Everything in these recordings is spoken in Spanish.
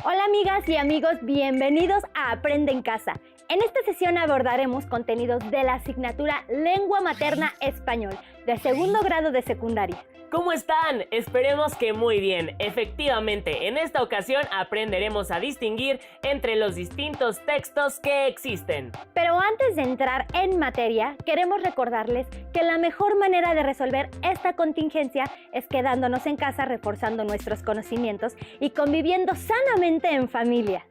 Hola amigas y amigos, bienvenidos a Aprende en Casa. En esta sesión abordaremos contenidos de la asignatura Lengua Materna Español, de segundo grado de secundaria. ¿Cómo están? Esperemos que muy bien. Efectivamente, en esta ocasión aprenderemos a distinguir entre los distintos textos que existen. Pero antes de entrar en materia, queremos recordarles que la mejor manera de resolver esta contingencia es quedándonos en casa, reforzando nuestros conocimientos y conviviendo sanamente en familia.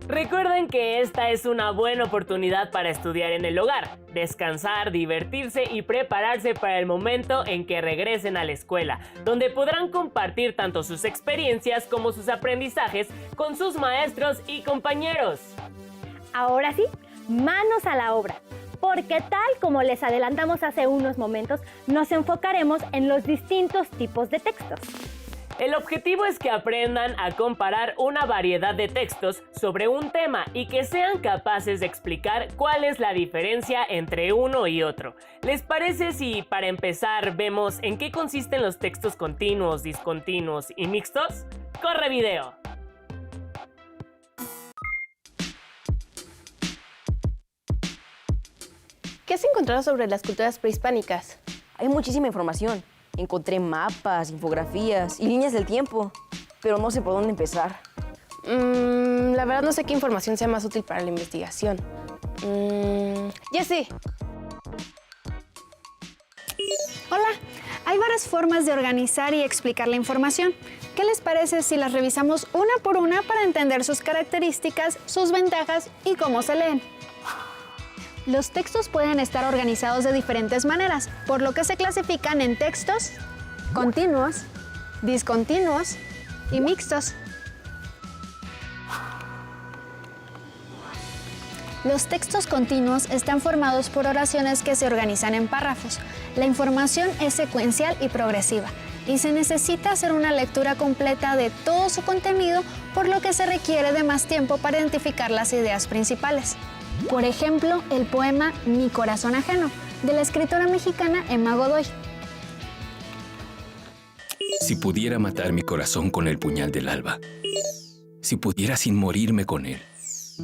Recuerden que esta es una buena oportunidad para estudiar en el hogar, descansar, divertirse y prepararse para el momento en que regresen a la escuela, donde podrán compartir tanto sus experiencias como sus aprendizajes con sus maestros y compañeros. Ahora sí, manos a la obra, porque tal como les adelantamos hace unos momentos, nos enfocaremos en los distintos tipos de textos. El objetivo es que aprendan a comparar una variedad de textos sobre un tema y que sean capaces de explicar cuál es la diferencia entre uno y otro. ¿Les parece si para empezar vemos en qué consisten los textos continuos, discontinuos y mixtos? ¡Corre video! ¿Qué has encontrado sobre las culturas prehispánicas? Hay muchísima información. Encontré mapas, infografías y líneas del tiempo, pero no sé por dónde empezar. La verdad no sé qué información sea más útil para la investigación. Ya sé. Hola, hay varias formas de organizar y explicar la información. ¿Qué les parece si las revisamos una por una para entender sus características, sus ventajas y cómo se leen? Los textos pueden estar organizados de diferentes maneras, por lo que se clasifican en textos continuos, discontinuos y mixtos. Los textos continuos están formados por oraciones que se organizan en párrafos. La información es secuencial y progresiva, y se necesita hacer una lectura completa de todo su contenido, por lo que se requiere de más tiempo para identificar las ideas principales. Por ejemplo, el poema Mi corazón ajeno, de la escritora mexicana Emma Godoy. Si pudiera matar mi corazón con el puñal del alba, si pudiera sin morirme con él,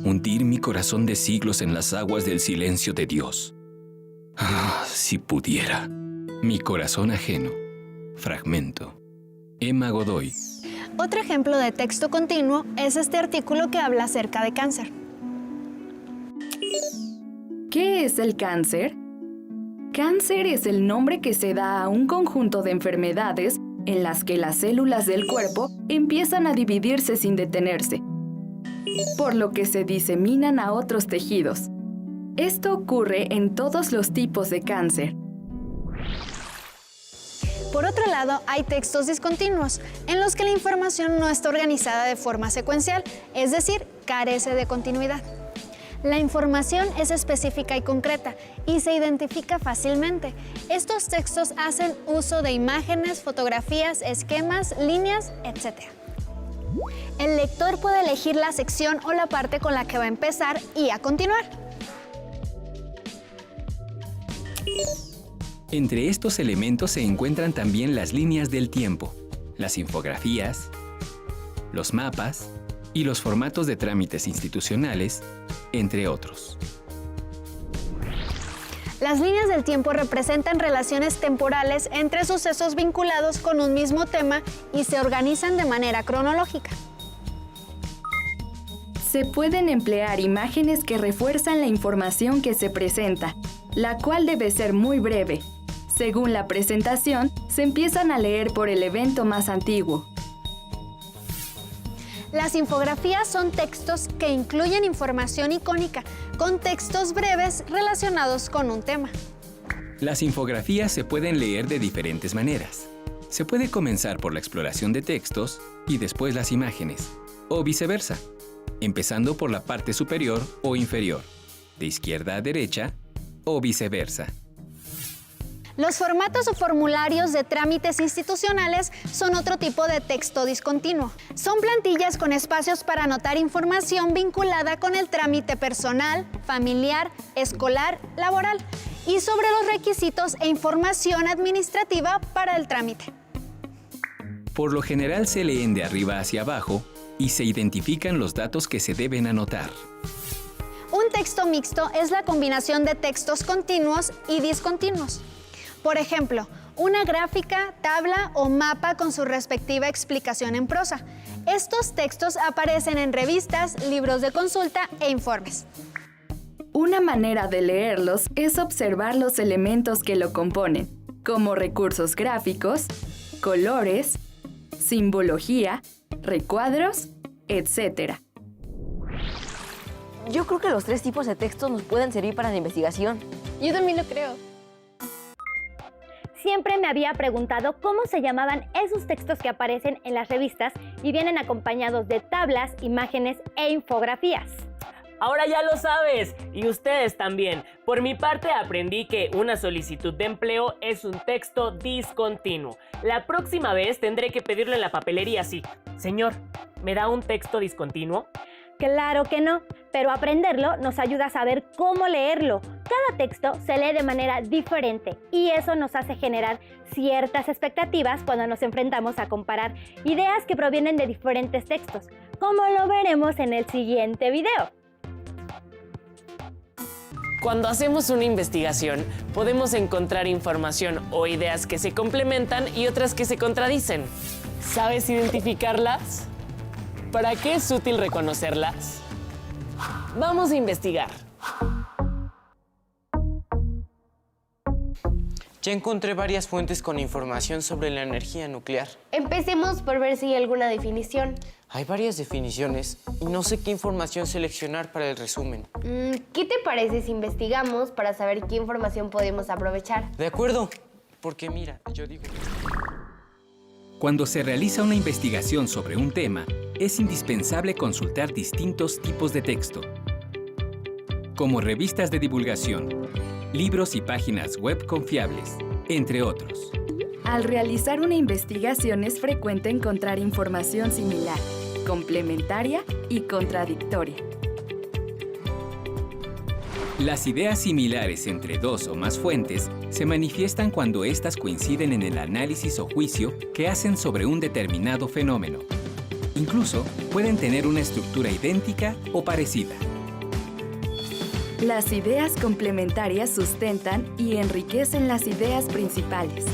hundir mi corazón de siglos en las aguas del silencio de Dios. Ah, si pudiera. Mi corazón ajeno. Fragmento. Emma Godoy. Otro ejemplo de texto continuo es este artículo que habla acerca de cáncer. ¿Qué es el cáncer? Cáncer es el nombre que se da a un conjunto de enfermedades en las que las células del cuerpo empiezan a dividirse sin detenerse, por lo que se diseminan a otros tejidos. Esto ocurre en todos los tipos de cáncer. Por otro lado, hay textos discontinuos, en los que la información no está organizada de forma secuencial, es decir, carece de continuidad. La información es específica y concreta y se identifica fácilmente. Estos textos hacen uso de imágenes, fotografías, esquemas, líneas, etc. El lector puede elegir la sección o la parte con la que va a empezar y a continuar. Entre estos elementos se encuentran también las líneas del tiempo, las infografías, los mapas y los formatos de trámites institucionales, entre otros. Las líneas del tiempo representan relaciones temporales entre sucesos vinculados con un mismo tema y se organizan de manera cronológica. Se pueden emplear imágenes que refuerzan la información que se presenta, la cual debe ser muy breve. Según la presentación, se empiezan a leer por el evento más antiguo. Las infografías son textos que incluyen información icónica, con textos breves relacionados con un tema. Las infografías se pueden leer de diferentes maneras. Se puede comenzar por la exploración de textos y después las imágenes, o viceversa, empezando por la parte superior o inferior, de izquierda a derecha, o viceversa. Los formatos o formularios de trámites institucionales son otro tipo de texto discontinuo. Son plantillas con espacios para anotar información vinculada con el trámite personal, familiar, escolar, laboral y sobre los requisitos e información administrativa para el trámite. Por lo general se leen de arriba hacia abajo y se identifican los datos que se deben anotar. Un texto mixto es la combinación de textos continuos y discontinuos. Por ejemplo, una gráfica, tabla o mapa con su respectiva explicación en prosa. Estos textos aparecen en revistas, libros de consulta e informes. Una manera de leerlos es observar los elementos que lo componen, como recursos gráficos, colores, simbología, recuadros, etc. Yo creo que los 3 tipos de textos nos pueden servir para la investigación. Yo también lo creo. Siempre me había preguntado cómo se llamaban esos textos que aparecen en las revistas y vienen acompañados de tablas, imágenes e infografías. Ahora ya lo sabes, y ustedes también. Por mi parte aprendí que una solicitud de empleo es un texto discontinuo. La próxima vez tendré que pedirlo en la papelería así. Señor, ¿me da un texto discontinuo? Claro que no, pero aprenderlo nos ayuda a saber cómo leerlo. Cada texto se lee de manera diferente y eso nos hace generar ciertas expectativas cuando nos enfrentamos a comparar ideas que provienen de diferentes textos, como lo veremos en el siguiente video. Cuando hacemos una investigación, podemos encontrar información o ideas que se complementan y otras que se contradicen. ¿Sabes identificarlas? ¿Para qué es útil reconocerlas? Vamos a investigar. Ya encontré varias fuentes con información sobre la energía nuclear. Empecemos por ver si hay alguna definición. Hay varias definiciones y no sé qué información seleccionar para el resumen. ¿Qué te parece si investigamos para saber qué información podemos aprovechar? De acuerdo, porque mira, yo digo... Cuando se realiza una investigación sobre un tema, es indispensable consultar distintos tipos de texto, como revistas de divulgación, libros y páginas web confiables, entre otros. Al realizar una investigación es frecuente encontrar información similar, complementaria y contradictoria. Las ideas similares entre 2 o más fuentes se manifiestan cuando éstas coinciden en el análisis o juicio que hacen sobre un determinado fenómeno. Incluso pueden tener una estructura idéntica o parecida. Las ideas complementarias sustentan y enriquecen las ideas principales.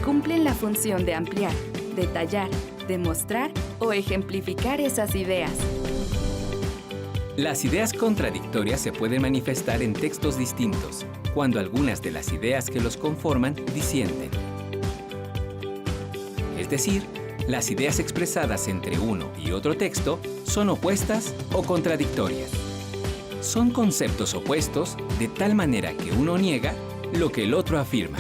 Cumplen la función de ampliar, detallar, demostrar o ejemplificar esas ideas. Las ideas contradictorias se pueden manifestar en textos distintos, cuando algunas de las ideas que los conforman disienten. Es decir, las ideas expresadas entre uno y otro texto son opuestas o contradictorias. Son conceptos opuestos de tal manera que uno niega lo que el otro afirma.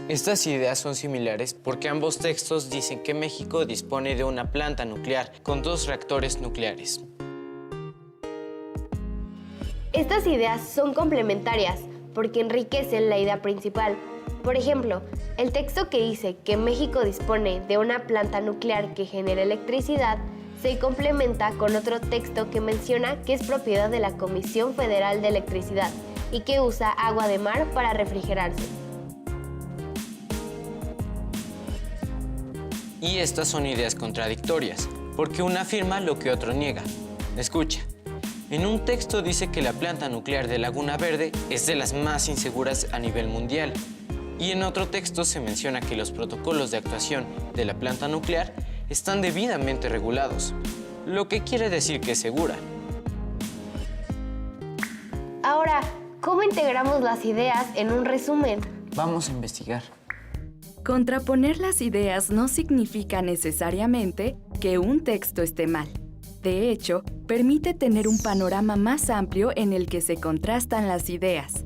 Estas ideas son similares porque ambos textos dicen que México dispone de una planta nuclear con 2 reactores nucleares. Estas ideas son complementarias porque enriquecen la idea principal. Por ejemplo, el texto que dice que México dispone de una planta nuclear que genera electricidad se complementa con otro texto que menciona que es propiedad de la Comisión Federal de Electricidad y que usa agua de mar para refrigerarse. Y estas son ideas contradictorias, porque uno afirma lo que otro niega. Escucha, en un texto dice que la planta nuclear de Laguna Verde es de las más inseguras a nivel mundial. Y en otro texto se menciona que los protocolos de actuación de la planta nuclear están debidamente regulados, lo que quiere decir que es segura. Ahora, ¿cómo integramos las ideas en un resumen? Vamos a investigar. Contraponer las ideas no significa necesariamente que un texto esté mal. De hecho, permite tener un panorama más amplio en el que se contrastan las ideas.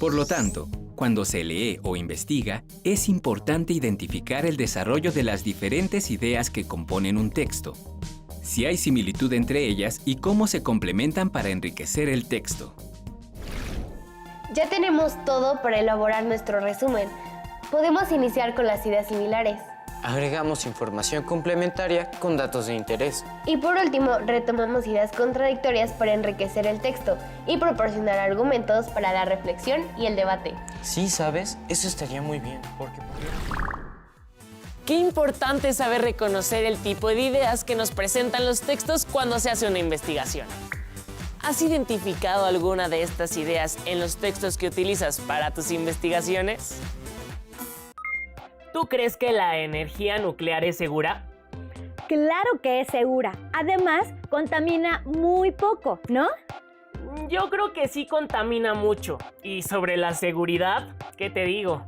Por lo tanto, cuando se lee o investiga, es importante identificar el desarrollo de las diferentes ideas que componen un texto, si hay similitud entre ellas y cómo se complementan para enriquecer el texto. Ya tenemos todo para elaborar nuestro resumen. Podemos iniciar con las ideas similares. Agregamos información complementaria con datos de interés. Y por último, retomamos ideas contradictorias para enriquecer el texto y proporcionar argumentos para la reflexión y el debate. Sí, ¿sabes? Eso estaría muy bien, porque Qué importante es saber reconocer el tipo de ideas que nos presentan los textos cuando se hace una investigación. ¿Has identificado alguna de estas ideas en los textos que utilizas para tus investigaciones? ¿Tú crees que la energía nuclear es segura? Claro que es segura. Además, contamina muy poco, ¿no? Yo creo que sí contamina mucho. ¿Y sobre la seguridad? ¿Qué te digo?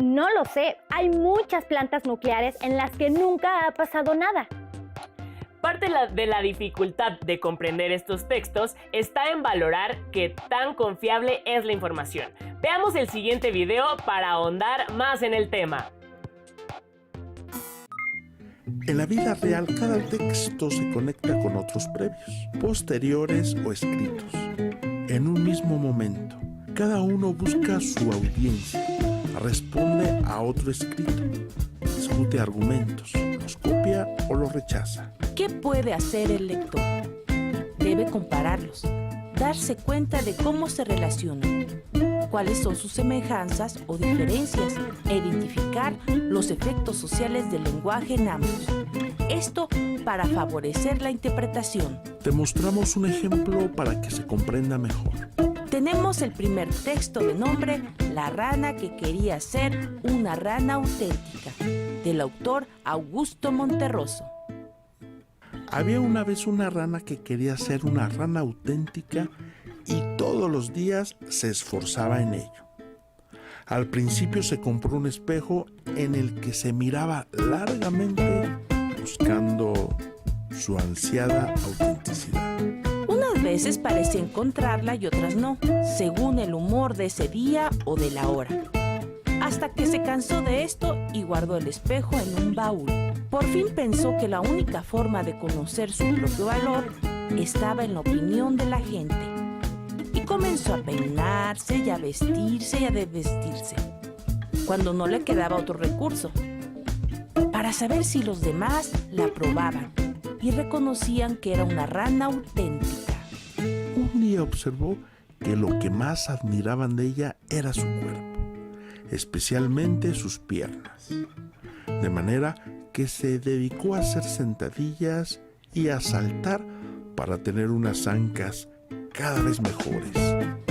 No lo sé. Hay muchas plantas nucleares en las que nunca ha pasado nada. Parte de la dificultad de comprender estos textos está en valorar qué tan confiable es la información. Veamos el siguiente video para ahondar más en el tema. En la vida real, cada texto se conecta con otros previos, posteriores o escritos. En un mismo momento, cada uno busca su audiencia, responde a otro escrito, discute argumentos, los copia o los rechaza. ¿Qué puede hacer el lector? Debe compararlos, darse cuenta de cómo se relacionan, cuáles son sus semejanzas o diferencias e identificar los efectos sociales del lenguaje en ambos. Esto para favorecer la interpretación. Te mostramos un ejemplo para que se comprenda mejor. Tenemos el primer texto de nombre La rana que quería ser una rana auténtica, del autor Augusto Monterroso. Había una vez una rana que quería ser una rana auténtica y todos los días se esforzaba en ello. Al principio se compró un espejo en el que se miraba largamente buscando su ansiada autenticidad. Unas veces parecía encontrarla y otras no, según el humor de ese día o de la hora. Hasta que se cansó de esto y guardó el espejo en un baúl. Por fin pensó que la única forma de conocer su propio valor estaba en la opinión de la gente. Y comenzó a peinarse y a vestirse y a desvestirse, cuando no le quedaba otro recurso, para saber si los demás la aprobaban y reconocían que era una rana auténtica. Un día observó que lo que más admiraban de ella era su cuerpo, especialmente sus piernas, de manera que se dedicó a hacer sentadillas y a saltar para tener unas ancas cada vez mejores,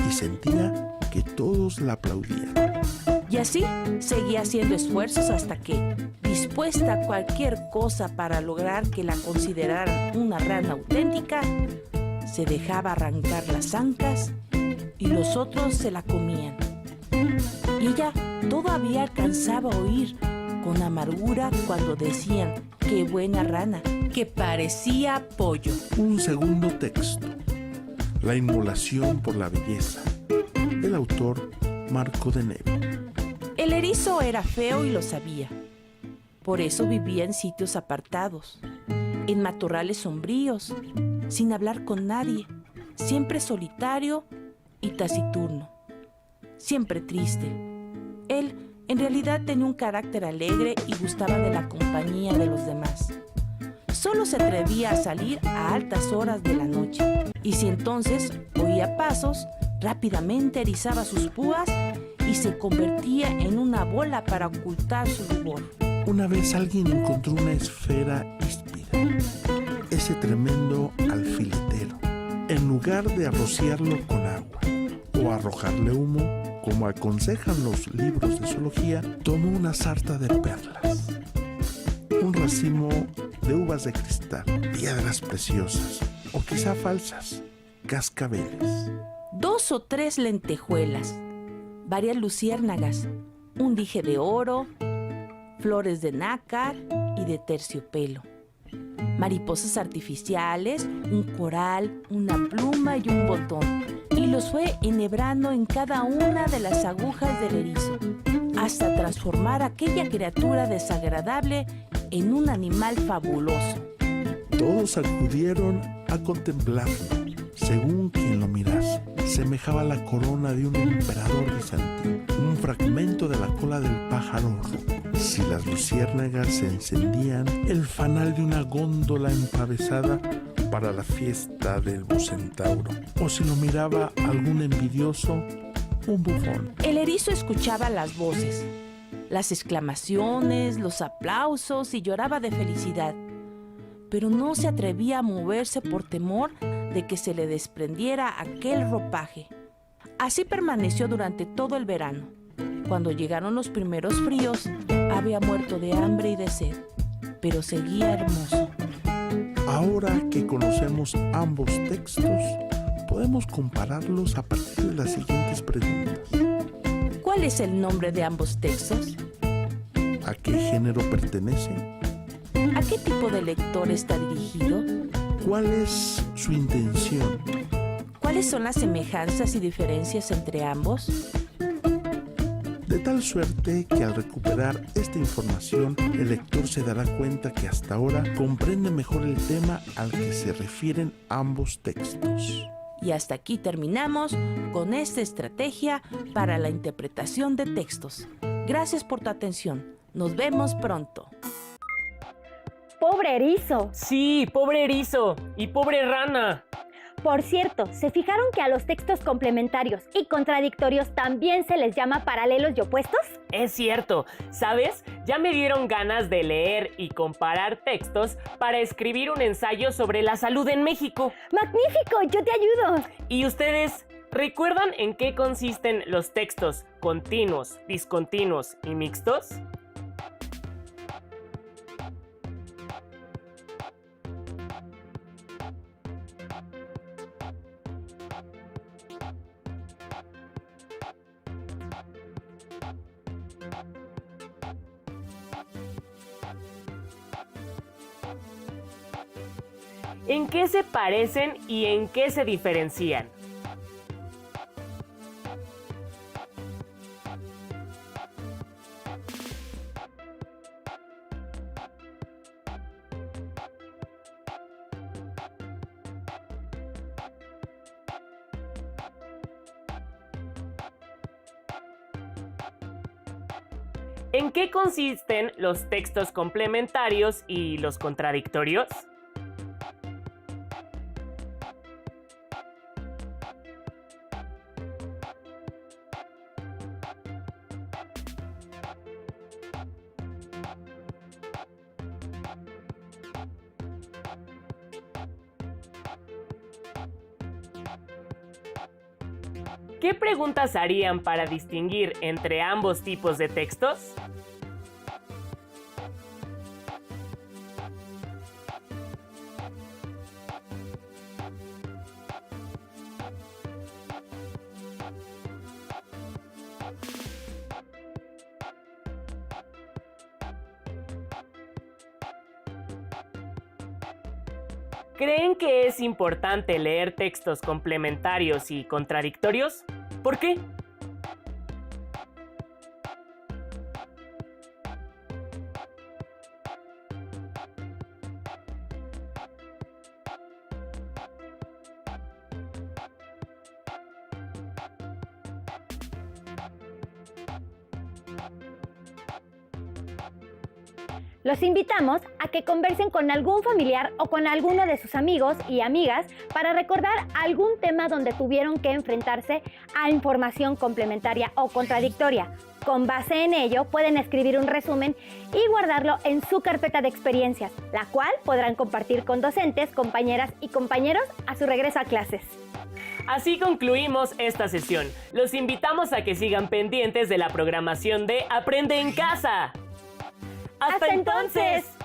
y sentía que todos la aplaudían. Y así seguía haciendo esfuerzos hasta que, dispuesta a cualquier cosa para lograr que la consideraran una rana auténtica, se dejaba arrancar las ancas y los otros se la comían. Y ella todavía alcanzaba a oír con amargura cuando decían ¡qué buena rana!, que parecía pollo. Un segundo texto, La inmolación por la belleza, del autor Marco de Neve. El erizo era feo y lo sabía. Por eso vivía en sitios apartados, en matorrales sombríos, sin hablar con nadie, siempre solitario y taciturno, siempre triste. Él, en realidad, tenía un carácter alegre y gustaba de la compañía de los demás. Solo se atrevía a salir a altas horas de la noche, y si entonces oía pasos, rápidamente erizaba sus púas y se convertía en una bola para ocultar su rubor. Una vez alguien encontró una esfera híspida, ese tremendo alfiletero. En lugar de rociarlo con agua o arrojarle humo, como aconsejan los libros de zoología, tomó una sarta de perlas, un racimo de uvas de cristal, piedras preciosas o quizá falsas, cascabeles, 2 o 3 lentejuelas, varias luciérnagas, un dije de oro, flores de nácar y de terciopelo, mariposas artificiales, un coral, una pluma y un botón, y los fue enhebrando en cada una de las agujas del erizo, hasta transformar aquella criatura desagradable en un animal fabuloso. Todos acudieron a contemplarlo, según quien lo mirase. Semejaba la corona de un emperador bizantino, un fragmento de la cola del pájaro rojo. Si las luciérnagas se encendían, el fanal de una góndola empavesada para la fiesta del Bucentauro. O si lo miraba algún envidioso, un bufón. El erizo escuchaba las voces, las exclamaciones, los aplausos y lloraba de felicidad, pero no se atrevía a moverse por temor de que se le desprendiera aquel ropaje. Así permaneció durante todo el verano. Cuando llegaron los primeros fríos, había muerto de hambre y de sed, pero seguía hermoso. Ahora que conocemos ambos textos, podemos compararlos a partir de las siguientes preguntas. ¿Cuál es el nombre de ambos textos? ¿A qué género pertenecen? ¿A qué tipo de lector está dirigido? ¿Cuál es su intención? ¿Cuáles son las semejanzas y diferencias entre ambos? De tal suerte que al recuperar esta información, el lector se dará cuenta que hasta ahora comprende mejor el tema al que se refieren ambos textos. Y hasta aquí terminamos con esta estrategia para la interpretación de textos. Gracias por tu atención. Nos vemos pronto. ¡Pobre erizo! Sí, pobre erizo y pobre rana. Por cierto, ¿se fijaron que a los textos complementarios y contradictorios también se les llama paralelos y opuestos? Es cierto, ¿sabes? Ya me dieron ganas de leer y comparar textos para escribir un ensayo sobre la salud en México. ¡Magnífico! ¡Yo te ayudo! ¿Y ustedes recuerdan en qué consisten los textos continuos, discontinuos y mixtos? ¿En qué se parecen y en qué se diferencian? ¿En qué consisten los textos complementarios y los contradictorios? ¿Qué preguntas harían para distinguir entre ambos tipos de textos? ¿Creen que es importante leer textos complementarios y contradictorios? ¿Por qué? Los invitamos a que conversen con algún familiar o con alguno de sus amigos y amigas para recordar algún tema donde tuvieron que enfrentarse a información complementaria o contradictoria. Con base en ello, pueden escribir un resumen y guardarlo en su carpeta de experiencias, la cual podrán compartir con docentes, compañeras y compañeros a su regreso a clases. Así concluimos esta sesión. Los invitamos a que sigan pendientes de la programación de Aprende en Casa. ¡Hasta entonces!